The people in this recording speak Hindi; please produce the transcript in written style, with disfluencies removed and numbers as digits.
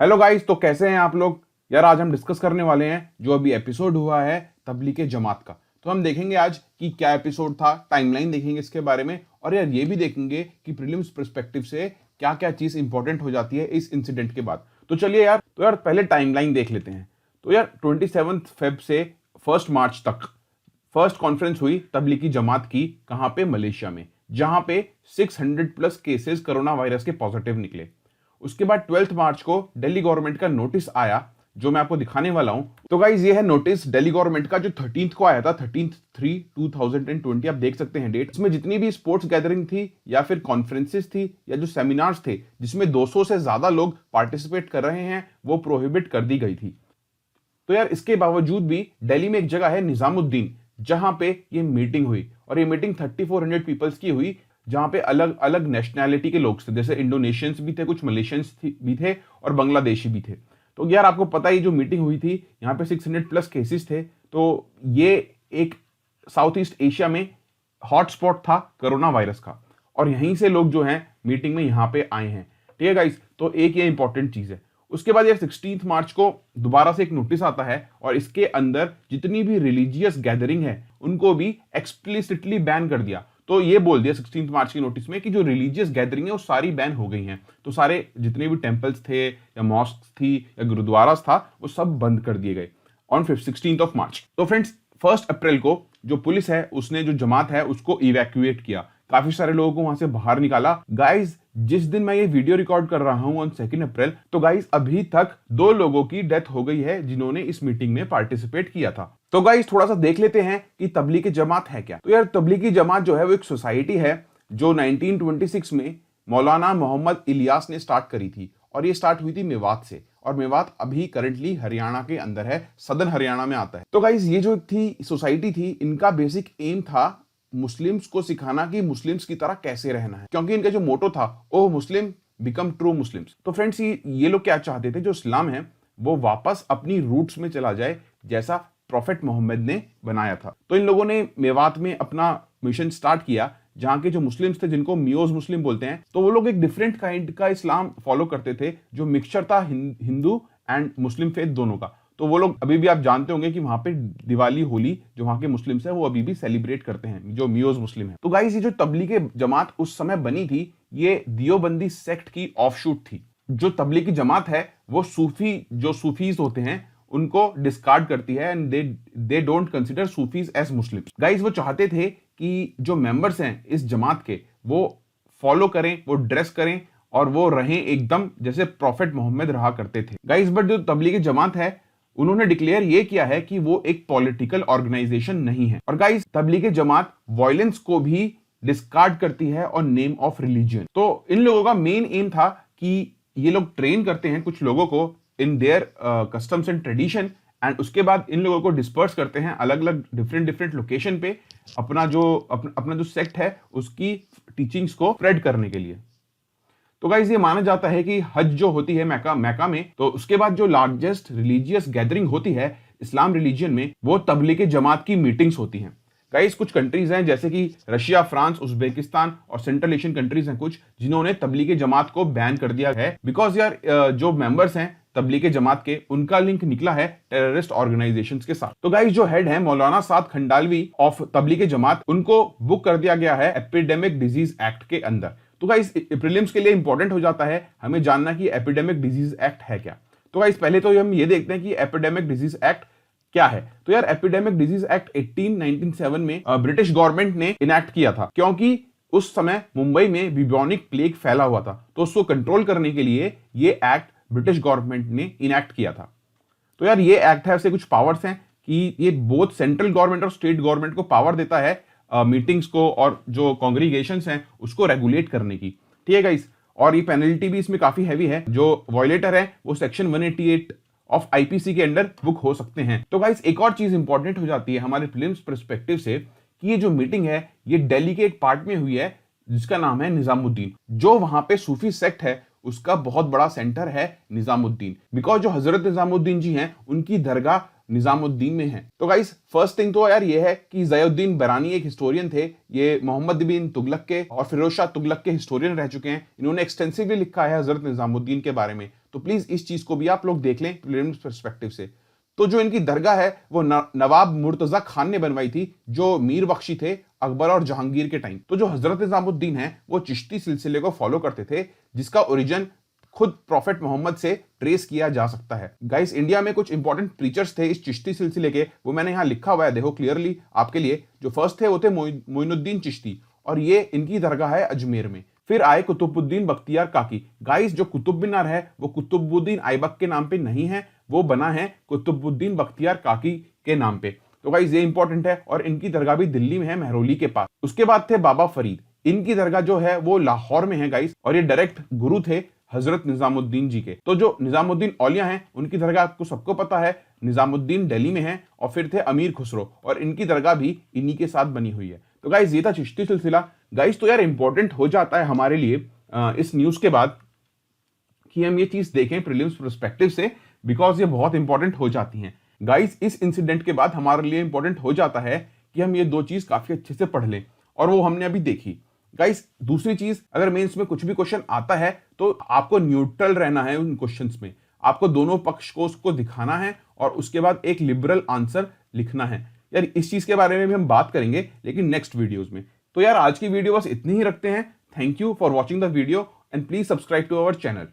हेलो गाइस, तो कैसे हैं आप लोग। यार आज हम डिस्कस करने वाले हैं जो अभी एपिसोड हुआ है तबलीग जमात का। तो हम देखेंगे आज कि क्या एपिसोड था, टाइमलाइन देखेंगे इसके बारे में, और यार ये भी देखेंगे कि प्रीलिम्स पर्सपेक्टिव से क्या क्या चीज इंपॉर्टेंट हो जाती है इस इंसिडेंट के बाद। तो चलिए यार, पहले टाइमलाइन देख लेते हैं। तो यार 27 फेब से 1 मार्च तक फर्स्ट कॉन्फ्रेंस हुई तबलीगी जमात की। कहां पे? मलेशिया में, जहां पे 600+ केसेस कोरोना वायरस के पॉजिटिव निकले। उसके बाद 12 मार्च को दिल्ली गवर्नमेंट का नोटिस आया, जो मैं आपको दिखाने वाला हूं। तो गाइज ये है नोटिस दिल्ली गवर्नमेंट का, जो 13 को आया था, 13/3/2020। आप देख सकते हैं डेट। इसमें जितनी भी स्पोर्ट्स गैदरिंग थी या फिर कॉन्फ्रेंसेस थी या जो सेमिनार्स थे जिसमें 200 से ज्यादा लोग पार्टिसिपेट कर रहे हैं, वो प्रोहिबिट कर दी गई थी। तो यार इसके बावजूद भी दिल्ली में एक जगह है निजामुद्दीन, जहां पे ये मीटिंग हुई, और ये मीटिंग 3400 पीपल्स की हुई, जहां पे अलग अलग नेशनैलिटी के लोग थे। जैसे इंडोनेशियंस भी थे, कुछ मलेशियंस भी थे, और बांग्लादेशी भी थे। तो यार आपको पता ही, जो मीटिंग हुई थी यहाँ पे 600+ केसेस थे। तो ये एक साउथ ईस्ट एशिया में हॉटस्पॉट था कोरोना वायरस का, और यहीं से लोग जो हैं मीटिंग में यहाँ पे आए हैं। ठीक है गाइस, तो एक ये इंपॉर्टेंट चीज है। उसके बाद यार 16 मार्च को दोबारा से एक नोटिस आता है, और इसके अंदर जितनी भी रिलीजियस गैदरिंग है उनको भी एक्सप्लिसिटली बैन कर दिया। तो ये बोल दिया 16 मार्च की नोटिस में कि जो रिलीजियस गैदरिंग है वो सारी बैन हो गई हैं। तो सारे जितने भी टेंपल्स थे या मॉस्क थी या गुरुद्वारास था, वो सब बंद कर दिए गए ऑन 16 मार्च। तो फ्रेंड्स 1 अप्रैल को जो पुलिस है उसने जो जमात है उसको इवैक्यूएट किया, काफी सारे लोगों को वहां से बाहर निकाला। गाइज जिस दिन मैं ये वीडियो रिकॉर्ड कर रहा हूं ऑन 2 अप्रैल, तो गाइज अभी तक 2 लोगों की डेथ हो गई है जिन्होंने इस मीटिंग में पार्टिसिपेट किया था। तो गाइज थोड़ा सा देख लेते हैं कि तबलीगी जमात है क्या। तो यार तबलीगी जमात जो है वो एक सोसाइटी है जो 1926 में मौलाना मोहम्मद इलियास ने स्टार्ट करी थी, और ये स्टार्ट हुई थी मेवात से, और मेवात अभी करंटली हरियाणा के अंदर है, सदर्न हरियाणा में आता है। तो गाइज ये जो थी सोसाइटी थी, इनका बेसिक एम था मुस्लिम्स को सिखाना कि मुस्लिम्स की तरह कैसे रहना है, क्योंकि इनका जो मोटो था, ओ मुस्लिम बिकम ट्रू मुस्लिम्स। तो फ्रेंड्स ये लोग क्या चाहते थे, जो इस्लाम है वो वापस अपनी रूट्स में चला जाए, जैसा प्रॉफेट मोहम्मद ने बनाया था। तो इन लोगों ने मेवात में अपना मिशन स्टार्ट किया, जहां के जो मुस्लिम्स थे, जिनको मियोज मुस्लिम बोलते हैं, तो वो लोग एक डिफरेंट काइंड का इस्लाम फॉलो करते थे, जो मिक्सचर था हिंदू एंड मुस्लिम फेथ दोनों का। तो वो लोग अभी भी, आप जानते होंगे कि वहां पे दिवाली, होली, जो वहां के मुस्लिम्स है वो अभी भी सेलिब्रेट करते हैं, जो मियोज मुस्लिम है। तो गाइस ये जो तबलीगी जमात उस समय बनी थी, ये दियोबंदी सेक्ट की ऑफशूट थी। जो तबलीगी जमात है वो जो सूफीज होते हैं उनको डिस्कार्ड करती है, and they don't consider Sufis as Muslims. Guys वो चाहते थे कि जो मेंबर्स हैं इस जमात के, वो फॉलो करें, वो ड्रेस करें, और वो रहें एकदम जैसे प्रॉफेट मोहम्मद रहा करते थे। गाइस बट जो तबलीगी जमात है, उन्होंने डिक्लेयर ये किया है कि वो एक पॉलिटिकल ऑर्गेनाइजेशन नहीं है। और गाइस तबलीगी जमात वायलेंस को भी डिस्कार्ड करती है और नेम ऑफ रिलीजन। तो इन लोगों का मेन एम था कि ये लोग ट्रेन करते हैं कुछ लोगों को in their customs and tradition, and उसके बाद इन लोगों को डिस्पर्स करते हैं अलग अलग डिफरेंट लोकेशन पे, अपना जो सेक्ट है उसकी टीचिंग्स को स्प्रेड करने के लिए। तो गाइस ये माना जाता है कि हज जो होती है मैका में, तो उसके बाद जो लार्जेस्ट रिलीजियस गैदरिंग होती है इस्लाम रिलीजन में, वो तबलीगी जमात की मीटिंग्स होती हैं। गाइस कुछ कंट्रीज हैं जैसे कि रशिया, फ्रांस, उज्बेकिस्तान और सेंट्रल एशियन कंट्रीज हैं कुछ, जिन्होंने तबलीगी जमात को बैन कर दिया है, बिकॉज यार जो मेंबर्स हैं तबलीगी जमात के, उनका लिंक निकला है टेररिस्ट ऑर्गेनाइजेशंस के साथ। तो गाइस जो हेड है मौलाना साद खंडालवी ऑफ तबलीगी जमात, उनको बुक कर दिया गया है एपिडेमिक डिजीज एक्ट के अंदर। तो गाइस प्रीलिम्स के लिए इंपॉर्टेंट हो जाता है हमें जानना कि एपिडेमिक डिजीज एक्ट है क्या। तो गाइस पहले तो हम ये देखते हैं कि एपिडेमिक डिजीज एक्ट क्या है। तो यार एपिडेमिक डिजीज एक्ट 1897 में ब्रिटिश गवर्नमेंट ने इनैक्ट किया था, क्योंकि उस समय मुंबई में बिबोनिक प्लेग फैला हुआ था। तो उसको कंट्रोल करने के लिए ये एक्ट ब्रिटिश गवर्नमेंट ने इनैक्ट किया था। तो यार ये एक्ट है, ऐसे कुछ पावर्स हैं कि ये बोथ सेंट्रल गवर्नमेंट और स्टेट गवर्नमेंट को पावर देता है मीटिंग्स को और जो कॉन्ग्रीगेशंस हैं उसको रेगुलेट करने की। ठीक है गाइस, और ये पेनल्टी भी इसमें काफी हैवी है। जो वायलेटर है वो सेक्शन 188 ऑफ आईपीसी के अंडर बुक हो सकते हैं। तो गाइस एक और चीज इंपॉर्टेंट हो जाती है हमारे प्रीलिम्स पर्सपेक्टिव से, कि ये जो मीटिंग है ये दिल्ली के एक पार्ट में हुई है जिसका नाम है निजामुद्दीन। जो वहां पे सूफी सेक्ट है उसका बहुत बड़ा सेंटर है निजामुद्दीन, बिकॉज जो हजरत निजामुद्दीन जी हैं उनकी दरगाह निजामुद्दीन में है। तो गाइस फर्स्ट थिंग तो यार ये है कि ज़ियाउद्दीन बरानी एक हिस्टोरियन थे, ये मोहम्मद बिन तुगलक के और फिरोज शाह तुगलक के हिस्टोरियन रह चुके हैं। इन्होंने एक्सटेंसिवली लिखा है हजरत निजामुद्दीन के बारे में। तो प्लीज इस चीज को भी आप लोग देख लें प्रीलिम्स पर्सपेक्टिव से। तो जो इनकी दरगाह है वो नवाब मुर्तजा खान ने बनवाई थी, जो मीर बख्शी थे अकबर और जहांगीर के टाइम। तो जो हजरत निजामुद्दीन है वो चिश्ती सिलसिले को फॉलो करते थे, जिसका ओरिजिन खुद प्रॉफिट मोहम्मद से ट्रेस किया जा सकता है। गाइस, इंडिया में कुछ इंपॉर्टेंट प्रीचर्स थे इस चिश्ती सिलसिले के, वो मैंने यहाँ लिखा हुआ है, देखो क्लियरली आपके लिए। जो फर्स्ट थे वो थे मोइनुद्दीन चिश्ती, और ये इनकी दरगाह है अजमेर में। फिर आए कुतुबुद्दीन बख्तियार काकी। गाइस, जो कुतुब मीनार है वो कुतुबुद्दीन ऐबक के नाम पे नहीं है, वो बना है कुतुबुद्दीन बख्तियार काकी के नाम पे। तो गाइस ये इंपॉर्टेंट है, और इनकी दरगाह भी दिल्ली में है, महरौली के पास। उसके बाद थे बाबा फरीद, इनकी दरगाह जो है वो लाहौर में है गाइस, और ये डायरेक्ट गुरु थे हजरत निजामुद्दीन जी के। तो जो निजामुद्दीन औलिया हैं उनकी दरगाह आपको सबको पता है, निजामुद्दीन दिल्ली में है। और फिर थे अमीर खुसरो, और इनकी दरगाह भी इन्हीं के साथ बनी हुई है। तो गाइस ये था चिश्ती सिलसिला। गाइस तो यार इंपॉर्टेंट हो जाता है हमारे लिए इस न्यूज के बाद कि हम ये चीज देखें प्रीलिम्स पर्सपेक्टिव से, बिकॉज ये बहुत इंपॉर्टेंट हो जाती हैं। गाइस इस इंसिडेंट के बाद हमारे लिए इंपॉर्टेंट हो जाता है कि हम ये दो चीज काफी अच्छे से पढ़ लें, और वो हमने अभी देखी। गाइस दूसरी चीज, अगर मेंस में कुछ भी क्वेश्चन आता है तो आपको न्यूट्रल रहना है उन क्वेश्चंस में, आपको दोनों पक्ष को उसको दिखाना है, और उसके बाद एक लिबरल आंसर लिखना है। यार इस चीज के बारे में भी हम बात करेंगे लेकिन नेक्स्ट वीडियोस में। तो यार आज की वीडियो बस इतनी ही रखते हैं। Thank you for watching the video and please subscribe to our channel.